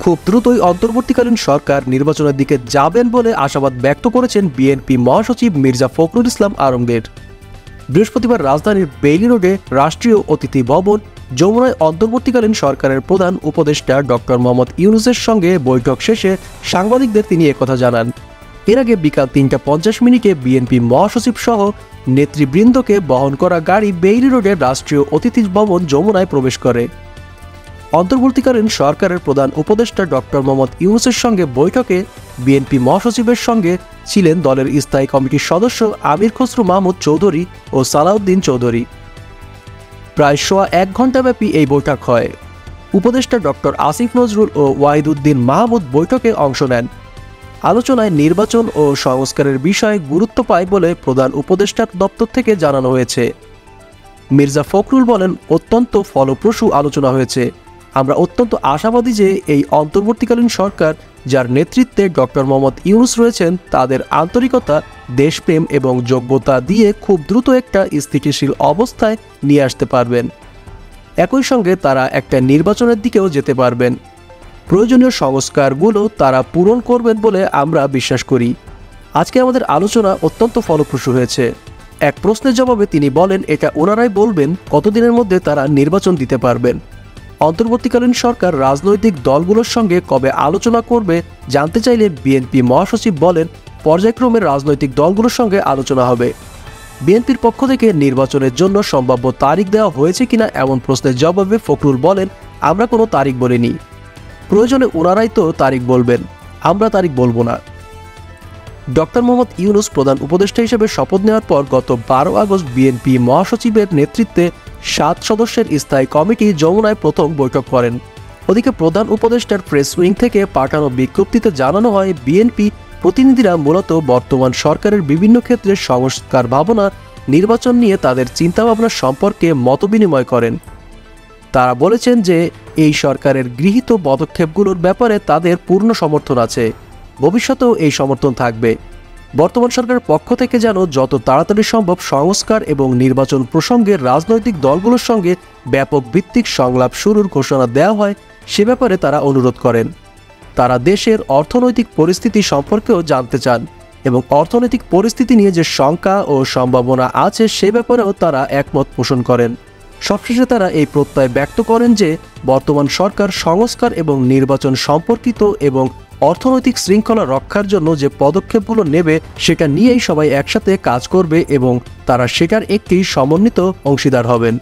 খুব দ্রুতই অন্তর্বর্তীকালীন সরকার নির্বাচনের দিকে যাবেন বলে আশাবাদ ব্যক্ত করেছেন বিএনপি মহাসচিব মির্জা ফখরুল ইসলাম আলমগীর। বৃহস্পতিবার রাজধানীর বেইলি রোডে রাষ্ট্রীয় অতিথি ভবন যমুনায় অন্তর্বর্তীকালীন সরকারের প্রধান উপদেষ্টা ডক্টর মোহাম্মদ ইউনূসের সঙ্গে বৈঠক শেষে সাংবাদিকদের তিনি একথা জানান। এর আগে বিকাল ৩টা ৫০ বিএনপি মহাসচিব সহ নেতৃবৃন্দকে বহন করা গাড়ি বেইলি রোডের রাষ্ট্রীয় অতিথি ভবন যমুনায় প্রবেশ করে। অন্তর্বর্তীকালীন সরকারের প্রধান উপদেষ্টা ডক্টর মোহাম্মদ ইউনূসের সঙ্গে বৈঠকে বিএনপি মহাসচিবের সঙ্গে ছিলেন দলের স্থায়ী কমিটির সদস্য আমির খসরু মাহমুদ চৌধুরী ও সালাউদ্দিন চৌধুরী। প্রায় সোয়া ১ ঘণ্টাব্যাপী এই বৈঠক হয়। উপদেষ্টা ডক্টর আসিফ নজরুল ও ওয়াহিদুদ্দিন মাহমুদ বৈঠকে অংশ নেন। আলোচনায় নির্বাচন ও সংস্কারের বিষয়ে গুরুত্ব পায় বলে প্রধান উপদেষ্টার দপ্তর থেকে জানানো হয়েছে। মির্জা ফখরুল বলেন, অত্যন্ত ফলপ্রসূ আলোচনা হয়েছে। আমরা অত্যন্ত আশাবাদী যে এই অন্তর্বর্তীকালীন সরকার, যার নেতৃত্বে ডক্টর মোহাম্মদ ইউনূস রয়েছেন, তাদের আন্তরিকতা, দেশপ্রেম এবং যোগ্যতা দিয়ে খুব দ্রুত একটা স্থিতিশীল অবস্থায় নিয়ে আসতে পারবেন। একই সঙ্গে তারা একটা নির্বাচনের দিকেও যেতে পারবেন। প্রয়োজনীয় সংস্কারগুলো তারা পূরণ করবেন বলে আমরা বিশ্বাস করি। আজকে আমাদের আলোচনা অত্যন্ত ফলপ্রসূ হয়েছে। এক প্রশ্নের জবাবে তিনি বলেন, এটা ওনারাই বলবেন কতদিনের মধ্যে তারা নির্বাচন দিতে পারবেন। অন্তর্বর্তীকালীন সরকার রাজনৈতিক দলগুলোর সঙ্গে কবে আলোচনা করবে জানতে চাইলে বিএনপি মহাসচিব বলেন, পর্যায়ক্রমে রাজনৈতিক দলগুলোর সঙ্গে আলোচনা হবে। বিএনপির পক্ষ থেকে নির্বাচনের জন্য সম্ভাব্য তারিখ দেওয়া হয়েছে কিনা এমন প্রশ্নের জবাবে ফখরুল বলেন, আমরা কোনো তারিখ বলিনি। প্রয়োজনে ওনারাই তো তারিখ বলবেন, আমরা তারিখ বলবো না। ডক্টর মোহাম্মদ ইউনূস প্রধান উপদেষ্টা হিসেবে শপথ নেওয়ার পর গত ১২ আগস্ট বিএনপি মহাসচিবের নেতৃত্বে ৭ সদস্যের স্থায়ী কমিটি যমুনায় প্রথম বৈঠক করেন। ওদিকে প্রধান উপদেষ্টার প্রেস উইং থেকে পাঠানো বিজ্ঞপ্তিতে জানানো হয়, বিএনপি প্রতিনিধিরা মূলত বর্তমান সরকারের বিভিন্ন ক্ষেত্রে সংস্কার ভাবনা, নির্বাচন নিয়ে তাদের চিন্তাভাবনা সম্পর্কে মতবিনিময় করেন। তারা বলেছেন যে এই সরকারের গৃহীত পদক্ষেপগুলোর ব্যাপারে তাদের পূর্ণ সমর্থন আছে, ভবিষ্যতেও এই সমর্থন থাকবে। বর্তমান সরকারের পক্ষ থেকে যেন যত তাড়াতাড়ি সম্ভব সংস্কার এবং নির্বাচন প্রসঙ্গে রাজনৈতিক দলগুলোর সঙ্গে ব্যাপক ভিত্তিক সংলাপ শুরুর ঘোষণা দেওয়া হয়, সে ব্যাপারে তারা অনুরোধ করেন। তারা দেশের অর্থনৈতিক পরিস্থিতি সম্পর্কেও জানতে চান এবং অর্থনৈতিক পরিস্থিতি নিয়ে যে শঙ্কা ও সম্ভাবনা আছে সে ব্যাপারেও তারা একমত পোষণ করেন। সবশেষে তারা এই প্রত্যয় ব্যক্ত করেন যে বর্তমান সরকার সংস্কার এবং নির্বাচন সম্পর্কিত এবং অর্থনৈতিক শৃঙ্খলা রক্ষার জন্য যে পদক্ষেপগুলো নেবে সেটা নিয়েই সবাই একসাথে কাজ করবে এবং তারা সেটার একটি সমন্বিত অংশীদার হবেন।